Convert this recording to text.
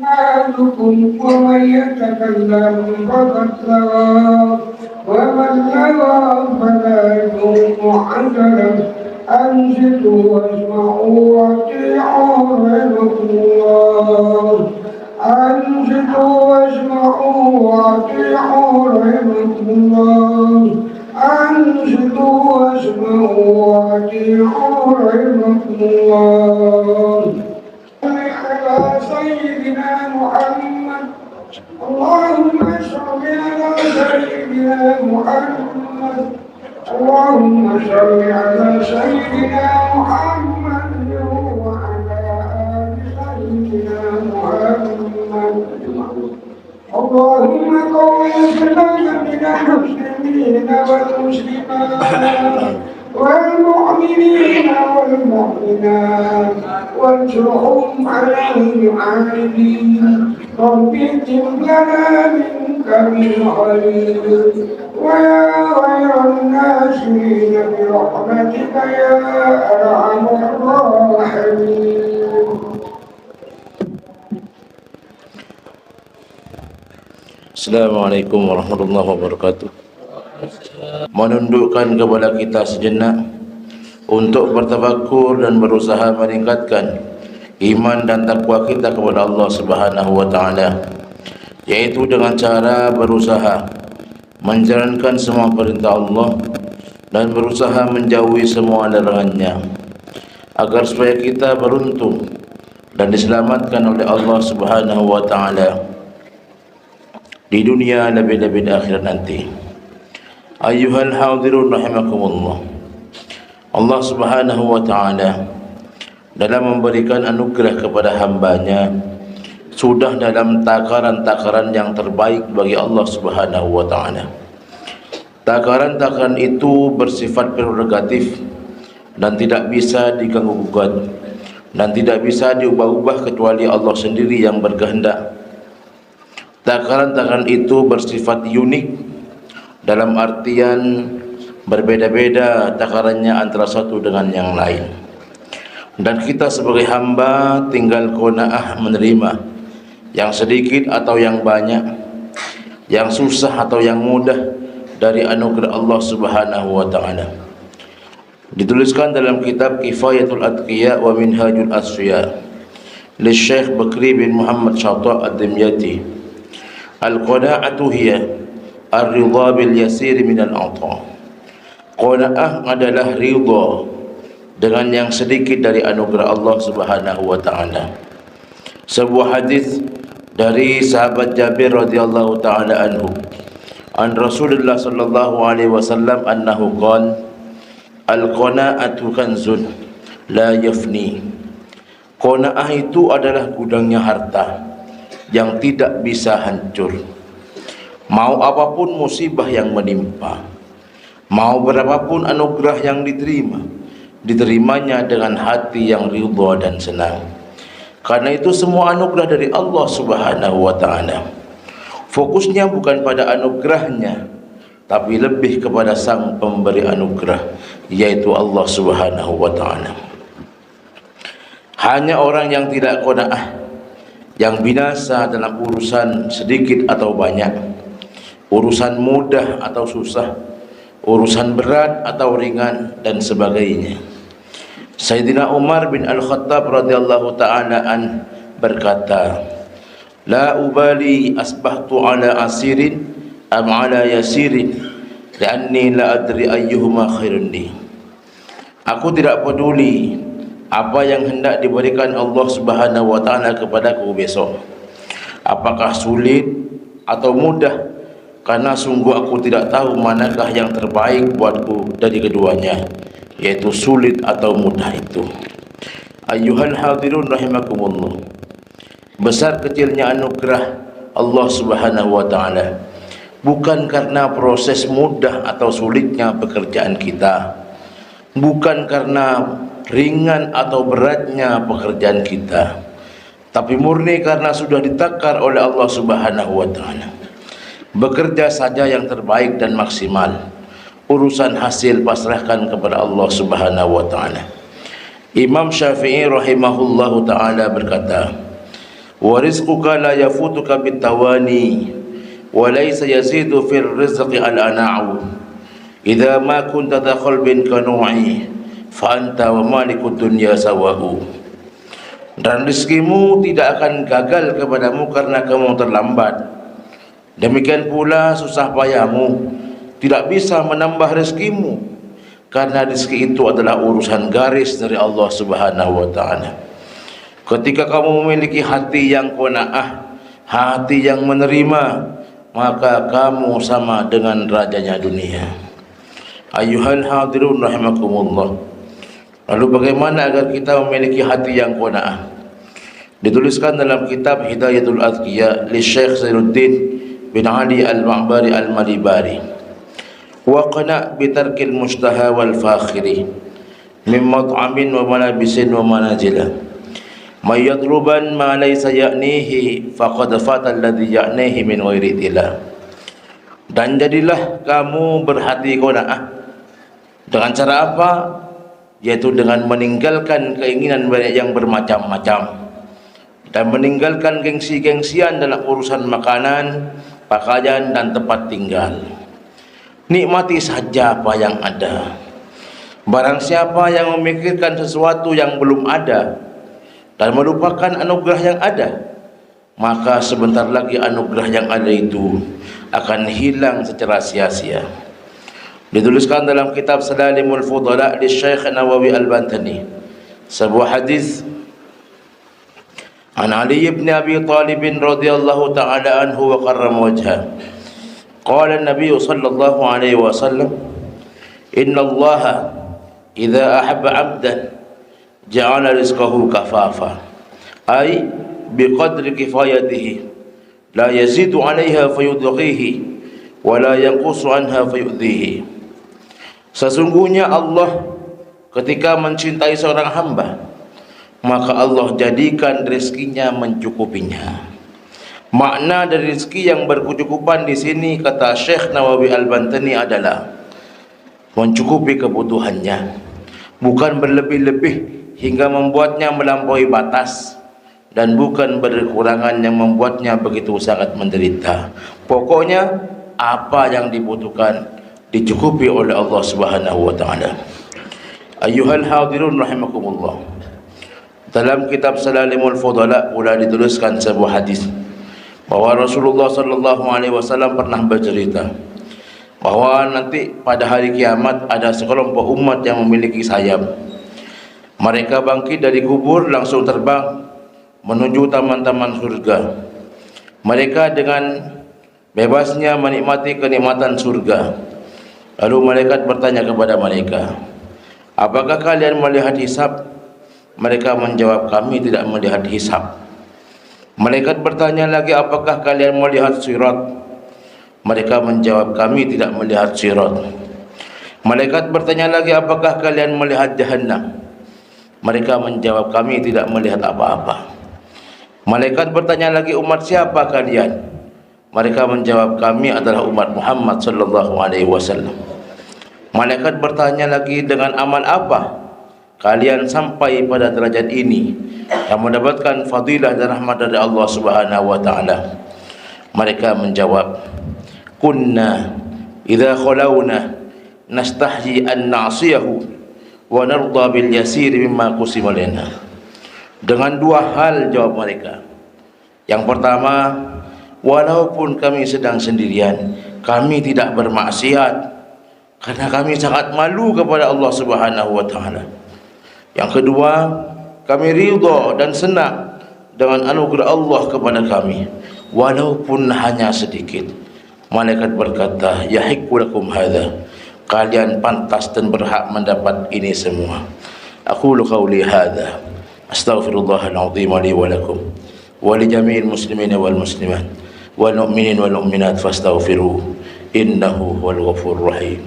أيمانكم ومن يتكلم فقد لغى ومن لغى فلا يلوم حسنا أنصتوا واسمعوا وأطيعوا رحمكم الله أنصتوا واسمعوا وأطيعوا رحمكم الله أنصتوا واسمعوا وأطيعوا رحمكم الله على سيدنا محمد اللهم صل على سيدنا محمد اللهم صل على سيدنا محمد وعلى آل سيدنا محمد اللهم قوي الإسلام من المسلمين والمسلمات والمؤمنين والمؤمنات وانصرهم على المعاندين رب اكتب لنا منك من خير ويا غير الناصرين برحمتك يا أرحم الراحمين. Assalamualaikum warahmatullahi wabarakatuh. Menundukkan kepala kita sejenak untuk bertafakur dan berusaha meningkatkan iman dan takwa kita kepada Allah Subhanahu wa taala, yaitu dengan cara berusaha menjalankan semua perintah Allah dan berusaha menjauhi semua larangannya, agar supaya kita beruntung dan diselamatkan oleh Allah Subhanahu wa taala di dunia lebih-lebih di akhirat nanti. Ayyuhal hadirun rahimakumullah. Allah Subhanahu wa taala dalam memberikan anugerah kepada hambanya sudah dalam takaran-takaran yang terbaik bagi Allah Subhanahu wa taala. Takaran-takaran itu bersifat prerogatif dan tidak bisa diganggu-gugat dan tidak bisa diubah-ubah kecuali Allah sendiri yang berkehendak. Takaran-takaran itu bersifat unik dalam artian berbeda-beda takarannya antara satu dengan yang lain. Dan kita sebagai hamba tinggal qanaah menerima yang sedikit atau yang banyak, yang susah atau yang mudah dari anugerah Allah Subhanahu wa taala. Dituliskan dalam kitab Kifayatul Atqiya wa Minhajul Asfiya li Syekh Bakri bin Muhammad Syata' ad-Dimyati, al-qana'atu hiya ar-ridha bil yasir min al-'ata. Qana'ah adalah ridha dengan yang sedikit dari anugerah Allah Subhanahu wa taala. Sebuah hadis dari sahabat Jabir radhiyallahu taala anhu, an Rasulullah sallallahu alaihi wasallam annahu qala al-qana'atu kanzun la yafni. Qana'ah itu adalah gudangnya harta yang tidak bisa hancur. Mau apapun musibah yang menimpa, mau berapapun anugerah yang diterimanya dengan hati yang ridha dan senang. Karena itu semua anugerah dari Allah Subhanahu wa taala. Fokusnya bukan pada anugerahnya, tapi lebih kepada sang pemberi anugerah, yaitu Allah Subhanahu wa taala. Hanya orang yang tidak qanaah yang binasa dalam urusan sedikit atau banyak, urusan mudah atau susah, urusan berat atau ringan dan sebagainya. Sayyidina Umar bin Al-Khattab radhiyallahu ta'ala an berkata, la ubali asbahtu ala asirin am ala yasirin li'anni la adri ayyuhuma khairun li. Aku tidak peduli apa yang hendak diberikan Allah Subhanahu wa taala kepadaku besok, apakah sulit atau mudah, karena sungguh aku tidak tahu manakah yang terbaik buatku dari keduanya, yaitu sulit atau mudah itu. Ayyuhal hadirun rahimakumullah. Besar kecilnya anugerah Allah Subhanahu wa taala bukan karena proses mudah atau sulitnya pekerjaan kita, bukan karena ringan atau beratnya pekerjaan kita, tapi murni karena sudah ditakar oleh Allah Subhanahu wa taala. Bekerja saja yang terbaik dan maksimal, urusan hasil pasrahkan kepada Allah Subhanahu wa taala. Imam Syafi'i rahimahullahu taala berkata, wa rizquka la yafutuka bitawani wa laysa yazidu fil rizqi al-ana'u idza ma kunta dha qalbin kanu'i fa anta wa malikud dunya sawa'u. Dan rezekimu tidak akan gagal kepadamu karena kamu terlambat. Demikian pula susah payahmu tidak bisa menambah rezekimu, karena rezeki itu adalah urusan garis dari Allah Subhanahu wa taala. Ketika kamu memiliki hati yang qanaah, hati yang menerima, maka kamu sama dengan rajanya dunia. Ayyuhal hadirun rahimakumullah. Lalu bagaimana agar kita memiliki hati yang qanaah? Dituliskan dalam kitab Hidayatul Adqiya li Syekh Zainuddin bin Ali Al-Ma'bari Al-Malibari. Wa qana' bi tarkil mushtaha wal fakhiri min mat'amin wa malabisin wa manazila. May yatluban ma laysa ya'nihi faqad fata alladhi ya'nihi min ghairi tila. Dan jadilah kamu berhati qanaah. Dengan cara apa? Yaitu dengan meninggalkan keinginan yang bermacam-macam dan meninggalkan gengsi-gengsian dalam urusan makanan, pakaian dan tempat tinggal. Nikmati saja apa yang ada. Barang siapa yang memikirkan sesuatu yang belum ada dan melupakan anugerah yang ada, maka sebentar lagi anugerah yang ada itu akan hilang secara sia-sia. Dituliskan dalam kitab Salalimul Fudala di Syekh Nawawi Al-Bantani sebuah hadis an Ali ibn Abi Talib radhiyallahu ta'ala anhu wa karram wajha. Qala an-nabiy sallallahu alaihi wasallam, inna Allah idza ahabba 'abdan ja'ala rizqahu kafafa, ay biqadri kifayatihi la yazidu 'alayha fayudghihi wa la yanqusu 'anha fayudhihi. Sesungguhnya Allah ketika mencintai seorang hamba, maka Allah jadikan rezekinya mencukupinya. Makna dari rezeki yang berkecukupan di sini, kata Syekh Nawawi Al-Bantani, adalah mencukupi kebutuhannya, bukan berlebih-lebih hingga membuatnya melampaui batas, dan bukan berkekurangan yang membuatnya begitu sangat menderita. Pokoknya apa yang dibutuhkan dicukupi oleh Allah Subhanahu wa taala. Ayyuhal hadirun rahimakumullah. Dalam kitab Salalimul Fudala pula dituliskan sebuah hadis bahwa Rasulullah sallallahu alaihi wasallam pernah bercerita bahwa nanti pada hari kiamat ada sekelompok umat yang memiliki sayap. Mereka bangkit dari kubur langsung terbang menuju taman-taman surga. Mereka dengan bebasnya menikmati kenikmatan surga. Lalu malaikat bertanya kepada mereka, apakah kalian melihat hisab? Mereka menjawab, kami tidak melihat hisab. Malaikat bertanya lagi, apakah kalian melihat sirat? Mereka menjawab, kami tidak melihat sirat. Malaikat bertanya lagi, apakah kalian melihat jahannam? Mereka menjawab, kami tidak melihat apa-apa. Malaikat bertanya lagi, umat siapa kalian? Mereka menjawab, kami adalah umat Muhammad sallallahu alaihi wasallam. Malaikat bertanya lagi, dengan amal apa kalian sampai pada derajat ini yang mendapatkan fadilah dan rahmat dari Allah Subhanahu wa taala? Mereka menjawab, kunna idza khalawna nastahyi an na'siyahu wa narda bil yasir mimma qusima lana. Dengan dua hal jawab mereka. Yang pertama, walaupun kami sedang sendirian, kami tidak bermaksiat karena kami sangat malu kepada Allah Subhanahu wa taala. Yang kedua, kami ridha dan senang dengan anugerah Allah kepada kami walaupun hanya sedikit. Malaikat berkata, yahiqqu lakum hadza, kalian pantas dan berhak mendapat ini semua. Aqulu qawli hadza astaghfirullahal azim li wa lakum wa li jami'il muslimina wal muslimat wal mu'minin wal mu'minat fastaghfiruhu innahu huwal ghafurur rahim.